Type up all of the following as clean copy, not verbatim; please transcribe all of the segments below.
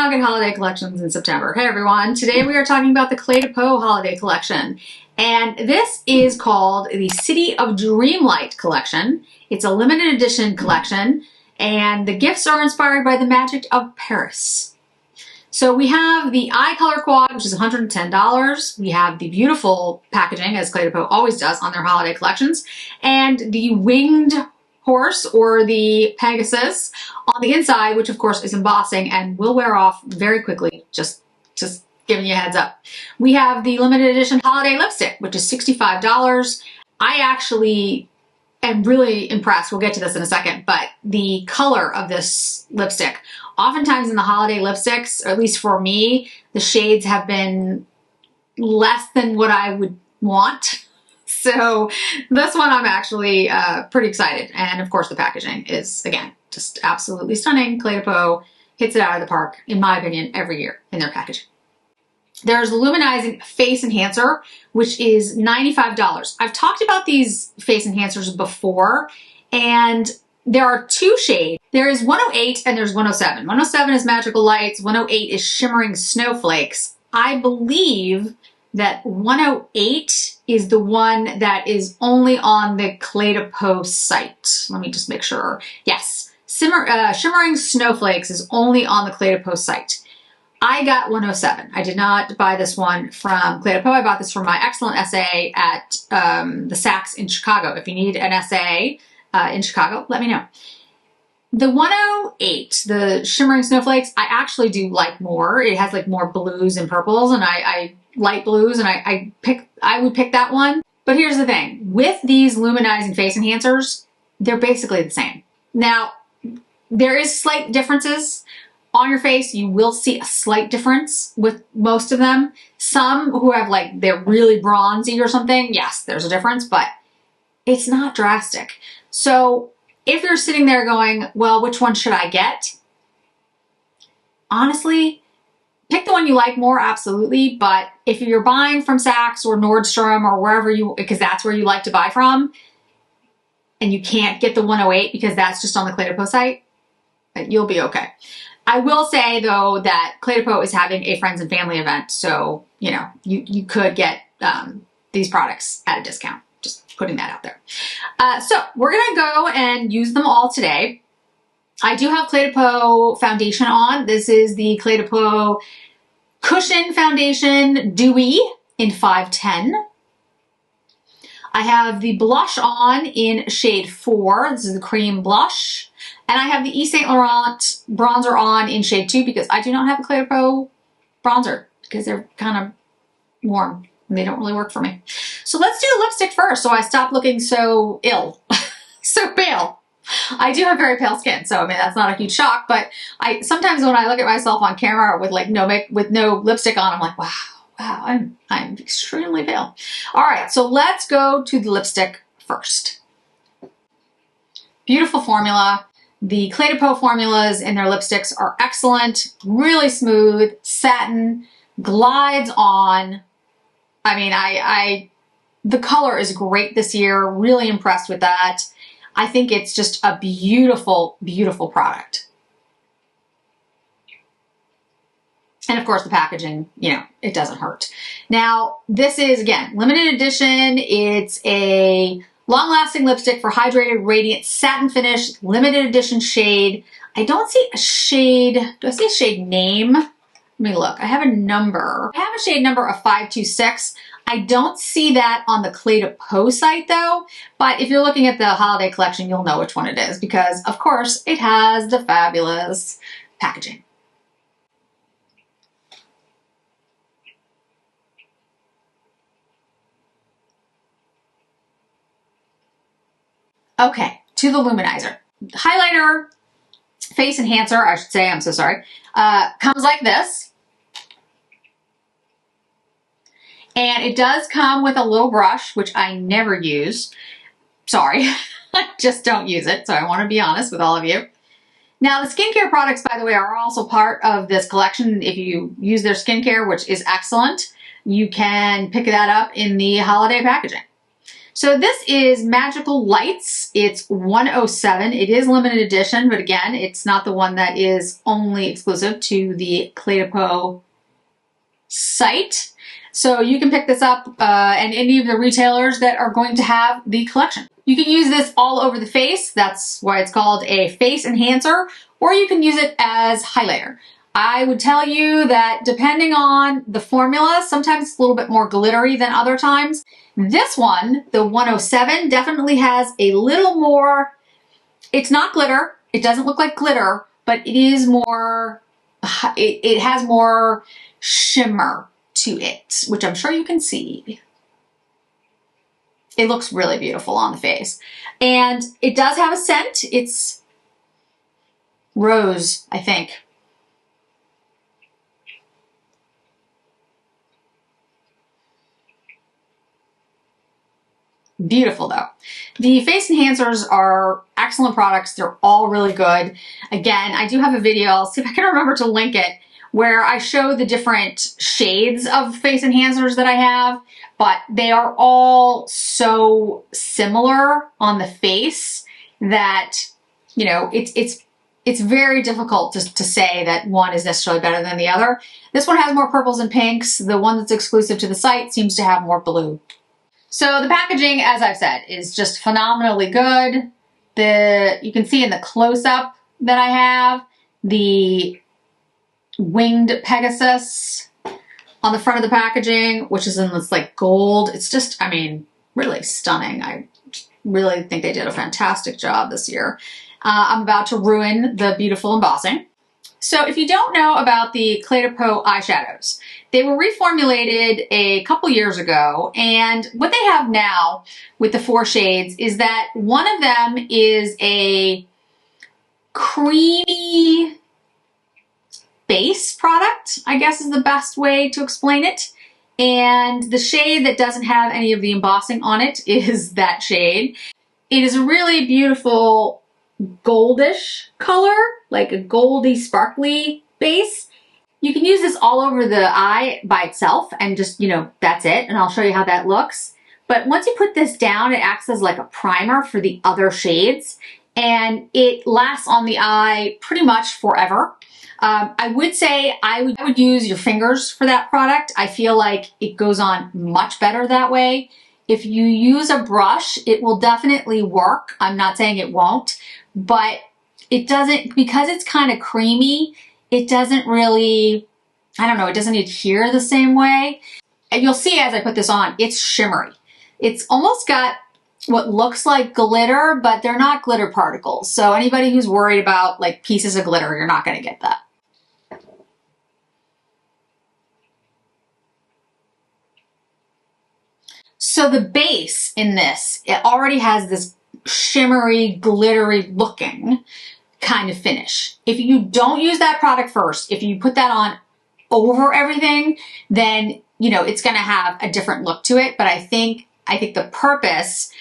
now get holiday collections in September. Hey everyone, today we are talking about the Cle de Peau Holiday Collection. And this is called the City of Dreamlight Collection. It's a limited edition collection and the gifts are inspired by the magic of Paris. So we have the eye color quad, which is $110. We have the beautiful packaging, as Cle de Peau always does on their holiday collections, and the winged horse or the Pegasus on the inside, which of course is embossing and will wear off very quickly, just giving you a heads up. We have the limited edition holiday lipstick, which is $65. I actually am really impressed. We'll get to this in a second, but the color of this lipstick, oftentimes in the holiday lipsticks, or at least for me, the shades have been less than what I would want. So this one I'm actually pretty excited. And of course the packaging is, again, just absolutely stunning. Cle de Peau hits it out of the park, in my opinion, every year in their packaging. There's Luminizing Face Enhancer, which is $95. I've talked about these face enhancers before, and there are two shades. There is 108 and there's 107. 107 is Magical Lights, 108 is Shimmering Snowflakes. I believe that 108 is the one that is only on the Cle de Peau site. Let me just make sure. Yes, Shimmering Snowflakes is only on the Cle de Peau site. I got 107. I did not buy this one from Cle de Peau. I bought this from my excellent essay at the Saks in Chicago. If you need an essay in Chicago, let me know. The 108, the Shimmering Snowflakes, I actually do like more. It has like more blues and purples, and I light blues, and I would pick that one. But here's the thing. With these luminizing face enhancers, they're basically the same. Now, there is slight differences. On your face, you will see a slight difference with most of them. Some who have like, they're really bronzy or something, yes, there's a difference, but it's not drastic. So if you're sitting there going, well, which one should I get? Honestly, pick the one you like more, absolutely. But if you're buying from Saks or Nordstrom or wherever because that's where you like to buy from, and you can't get the 108 because that's just on the Cle de Peau site, you'll be okay. I will say though that Cle de Peau is having a friends and family event, so you know you could get these products at a discount. Just putting that out there. So we're gonna go and use them all today. I do have Cle de Peau foundation on. This is the Cle de Peau Cushion Foundation Dewy in 510. I have the blush on in shade 4. This is the cream blush. And I have the Yves Saint Laurent bronzer on in shade 2 because I do not have a Cle de Peau bronzer because they're kind of warm and they don't really work for me. So let's do the lipstick first so I stop looking so ill, so pale. I do have very pale skin, so I mean that's not a huge shock, but sometimes when I look at myself on camera with like no lipstick on, I'm like, wow, I'm extremely pale. All right, so let's go to the lipstick first. Beautiful formula. The Cle de Peau formulas in their lipsticks are excellent, really smooth, satin, glides on. I mean, the color is great this year, really impressed with that. I think it's just a beautiful, beautiful product. And of course the packaging, you know, it doesn't hurt. Now, this is, again, limited edition. It's a long-lasting lipstick for hydrated, radiant satin finish, limited edition shade. I don't see a shade. Do I see a shade name? Let me look. I have a number. I have a shade number of 526. I don't see that on the Cle de Peau site though, but if you're looking at the holiday collection, you'll know which one it is because, of course, it has the fabulous packaging. Okay, to the luminizer. Highlighter, face enhancer, I should say, I'm so sorry, comes like this. And it does come with a little brush, which I never use. Sorry, I just don't use it, so I want to be honest with all of you. Now, the skincare products, by the way, are also part of this collection. If you use their skincare, which is excellent, you can pick that up in the holiday packaging. So this is Magical Lights. It's 107. It is limited edition, but again, it's not the one that is only exclusive to the Cle de Peau site. So you can pick this up at any of the retailers that are going to have the collection. You can use this all over the face. That's why it's called a face enhancer, or you can use it as highlighter. I would tell you that depending on the formula, sometimes it's a little bit more glittery than other times. This one, the 107, definitely has a little more, it's not glitter, it doesn't look like glitter, but it is more, it has more shimmer to it, which I'm sure you can see. It looks really beautiful on the face. And it does have a scent. It's rose, I think. Beautiful though. The face enhancers are excellent products. They're all really good. Again, I do have a video, I'll see if I can remember to link it, where I show the different shades of face enhancers that I have, but they are all so similar on the face that, you know, it's very difficult to say that one is necessarily better than the other. This one has more purples and pinks. The one that's exclusive to the site seems to have more blue. So the packaging, as I've said, is just phenomenally good. You can see in the close-up that I have the winged Pegasus on the front of the packaging, which is in this like gold. It's just, I mean, really stunning. I really think they did a fantastic job this year. I'm about to ruin the beautiful embossing. So if you don't know about the Cle de Peau eyeshadows, they were reformulated a couple years ago, and what they have now with the 4 shades is that one of them is a creamy base product, I guess is the best way to explain it. And the shade that doesn't have any of the embossing on it is that shade. It is a really beautiful goldish color, like a goldy sparkly base. You can use this all over the eye by itself and just, you know, that's it. And I'll show you how that looks. But once you put this down, it acts as like a primer for the other shades, and it lasts on the eye pretty much forever. I would say I would use your fingers for that product. I feel like it goes on much better that way. If you use a brush, it will definitely work. I'm not saying it won't, but it doesn't, because it's kind of creamy, it doesn't really, I don't know, it doesn't adhere the same way. And you'll see as I put this on, it's shimmery. It's almost got what looks like glitter, but they're not glitter particles. So anybody who's worried about like pieces of glitter, you're not gonna get that. So the base in this, it already has this shimmery, glittery looking kind of finish. If you don't use that product first, if you put that on over everything, then, you know, it's gonna have a different look to it. But I think the purpose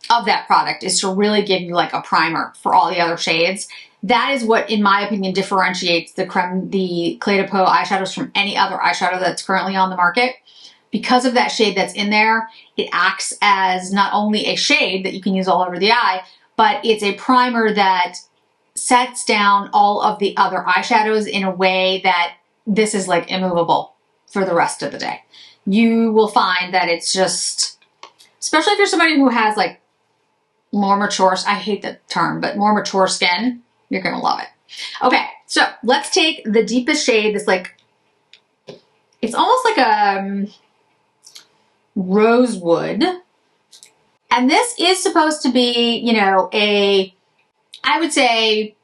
of that product is to really give you like a primer for all the other shades. That is what, in my opinion, differentiates the Cle de Peau eyeshadows from any other eyeshadow that's currently on the market. Because of that shade that's in there, it acts as not only a shade that you can use all over the eye, but it's a primer that sets down all of the other eyeshadows in a way that this is like immovable for the rest of the day. You will find that it's just, especially if you're somebody who has like more mature, I hate the term, but more mature skin, you're gonna love it. Okay, so let's take the deepest shade, this like, it's almost like a rosewood. And this is supposed to be, you know, I would say,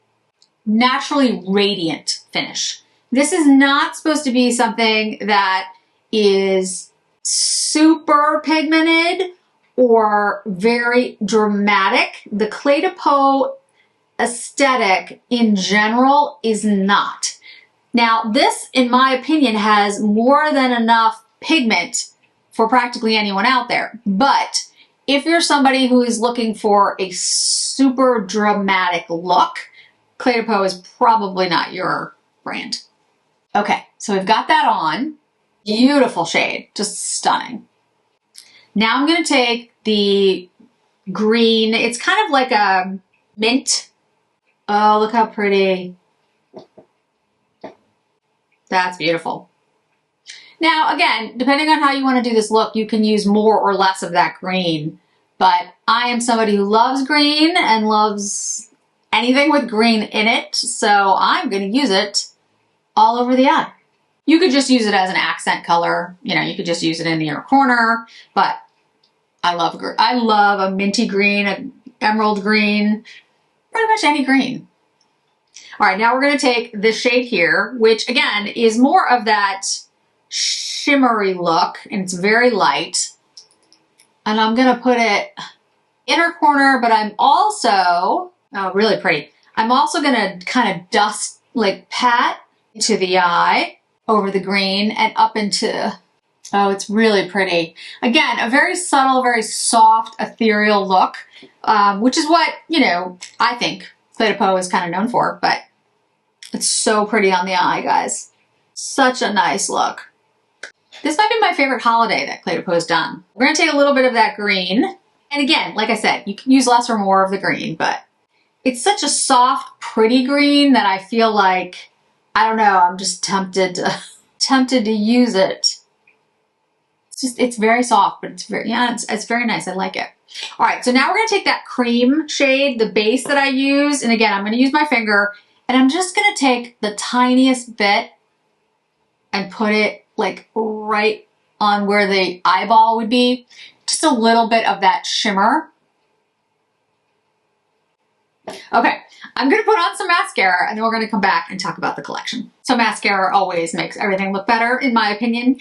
naturally radiant finish. This is not supposed to be something that is super pigmented or very dramatic. The Cle de Peau aesthetic in general is not. Now, this, in my opinion, has more than enough pigment for practically anyone out there. But if you're somebody who is looking for a super dramatic look, Cle de Peau is probably not your brand. Okay, so we've got that on. Beautiful shade, just stunning. Now I'm gonna take the green. It's kind of like a mint. Oh, look how pretty. That's beautiful. Now, again, depending on how you want to do this look, you can use more or less of that green. But I am somebody who loves green and loves anything with green in it, so I'm going to use it all over the eye. You could just use it as an accent color. You know, you could just use it in the inner corner, but I love a minty green, an emerald green, pretty much any green. All right, now we're going to take this shade here, which again is more of that shimmery look, and it's very light. And I'm going to put it inner corner, but I'm also, oh, really pretty. I'm also going to kind of dust, like pat into the eye over the green and up into, oh, it's really pretty. Again, a very subtle, very soft, ethereal look, which is what, you know, I think Cle de Peau is kind of known for, but it's so pretty on the eye, guys. Such a nice look. This might be my favorite holiday that Cle de Peau has done. We're going to take a little bit of that green. And again, like I said, you can use less or more of the green, but it's such a soft, pretty green that I feel like, I don't know, I'm just tempted to use it. It's very soft, but it's very, yeah, it's very nice. I like it. All right, so now we're going to take that cream shade, the base that I use, and again, I'm going to use my finger, and I'm just going to take the tiniest bit and put it like right on where the eyeball would be. Just a little bit of that shimmer. Okay, I'm gonna put on some mascara and then we're gonna come back and talk about the collection. So mascara always makes everything look better, in my opinion.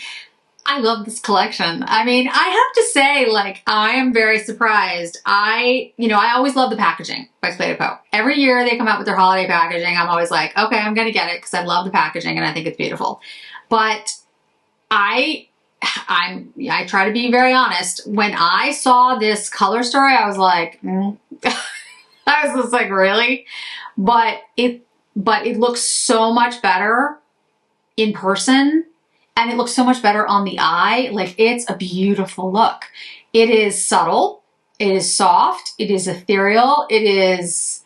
I love this collection. I mean, I have to say, like, I am very surprised. I always love the packaging by Cle de Peau. Every year they come out with their holiday packaging. I'm always like, okay, I'm gonna get it because I love the packaging and I think it's beautiful. But I try to be very honest. When I saw this color story, I was like, I was just like, really? But it looks so much better in person, and it looks so much better on the eye. Like, it's a beautiful look. It is subtle, it is soft, it is ethereal, it is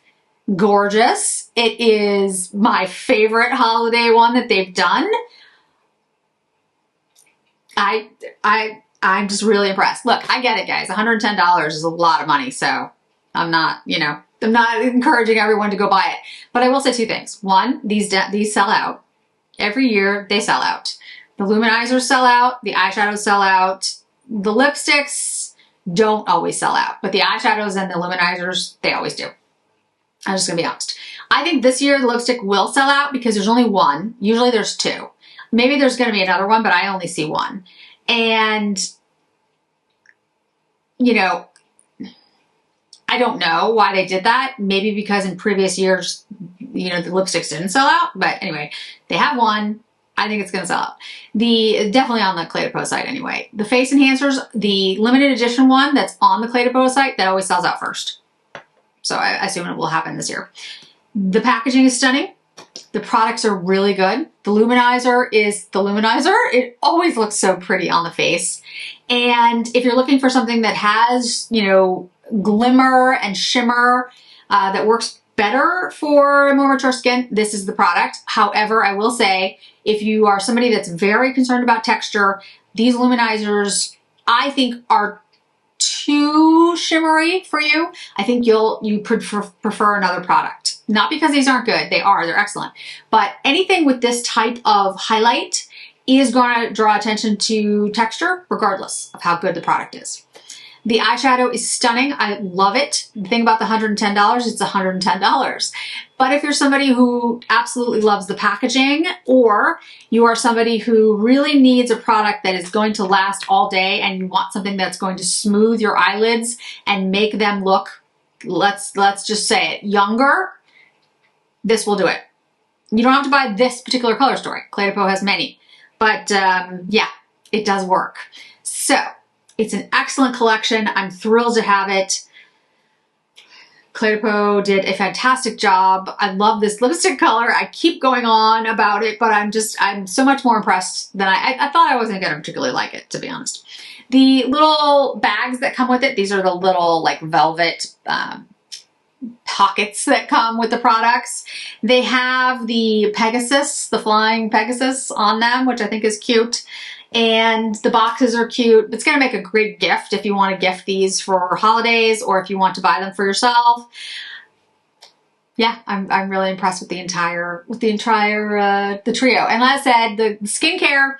gorgeous. It is my favorite holiday one that they've done. I'm just really impressed. Look, I get it, guys. $110 is a lot of money, so I'm not, I'm not encouraging everyone to go buy it. But I will say two things. One, these sell out. Every year, they sell out. The luminizers sell out. The eyeshadows sell out. The lipsticks don't always sell out. But the eyeshadows and the luminizers, they always do. I'm just going to be honest. I think this year the lipstick will sell out because there's only one. Usually there's two. Maybe there's going to be another one, but I only see one. And, I don't know why they did that. Maybe because in previous years, the lipsticks didn't sell out. But anyway, they have one. I think it's going to sell out. Definitely on the Cle de Peau site anyway. The face enhancers, the limited edition one that's on the Cle de Peau site, that always sells out first. So I assume it will happen this year. The packaging is stunning. The products are really good. The luminizer is the luminizer. It always looks so pretty on the face. And if you're looking for something that has, glimmer and shimmer that works better for more mature skin, this is the product. However, I will say, if you are somebody that's very concerned about texture, these luminizers, I think, are too shimmery for you. I think you prefer another product. Not because these aren't good. They're excellent. But anything with this type of highlight is going to draw attention to texture, regardless of how good the product is. The eyeshadow is stunning. I love it. The thing about the $110, it's $110. But if you're somebody who absolutely loves the packaging, or you are somebody who really needs a product that is going to last all day and you want something that's going to smooth your eyelids and make them look, let's just say it, younger, this will do it. You don't have to buy this particular color story. Cle de Peau has many. But yeah, it does work. So, it's an excellent collection. I'm thrilled to have it. Cle de Peau did a fantastic job. I love this lipstick color. I keep going on about it, but I'm so much more impressed than I thought I wasn't gonna particularly like it, to be honest. The little bags that come with it, these are the little like velvet pockets that come with the products. They have the Pegasus, the flying Pegasus on them, which I think is cute. And the boxes are cute. It's going to make a great gift if you want to gift these for holidays or if you want to buy them for yourself. Yeah, I'm really impressed with the entire the trio. And like I said, the skincare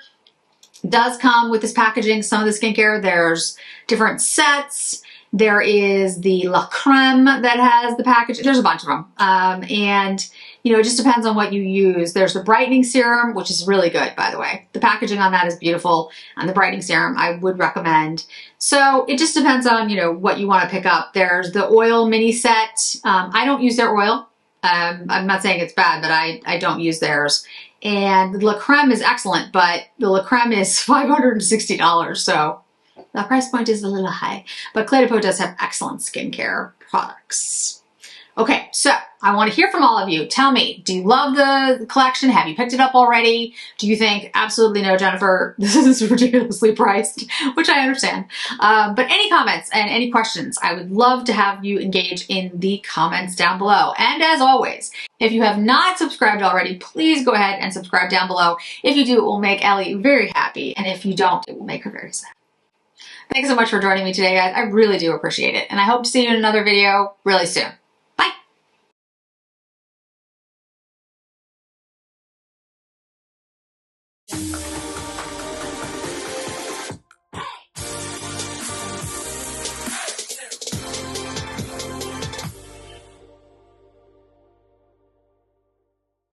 does come with this packaging. Some of the skincare, there's different sets. There is the La Creme that has the package. There's a bunch of them. And, you know, it just depends on what you use. There's the brightening serum, which is really good, by the way. The packaging on that is beautiful. And the brightening serum, I would recommend. So it just depends on, you know, what you want to pick up. There's the oil mini set. I don't use their oil. I'm not saying it's bad, but I don't use theirs. And the La Creme is excellent, but the La Creme is $560. So the price point is a little high, but Cle de Peau does have excellent skincare products. Okay, so I want to hear from all of you. Tell me, do you love the collection? Have you picked it up already? Do you think, absolutely no, Jennifer, this is ridiculously priced, which I understand. But any comments and any questions, I would love to have you engage in the comments down below. And as always, if you have not subscribed already, please go ahead and subscribe down below. If you do, it will make Ellie very happy. And if you don't, it will make her very sad. Thanks so much for joining me today, guys. I really do appreciate it. And I hope to see you in another video really soon.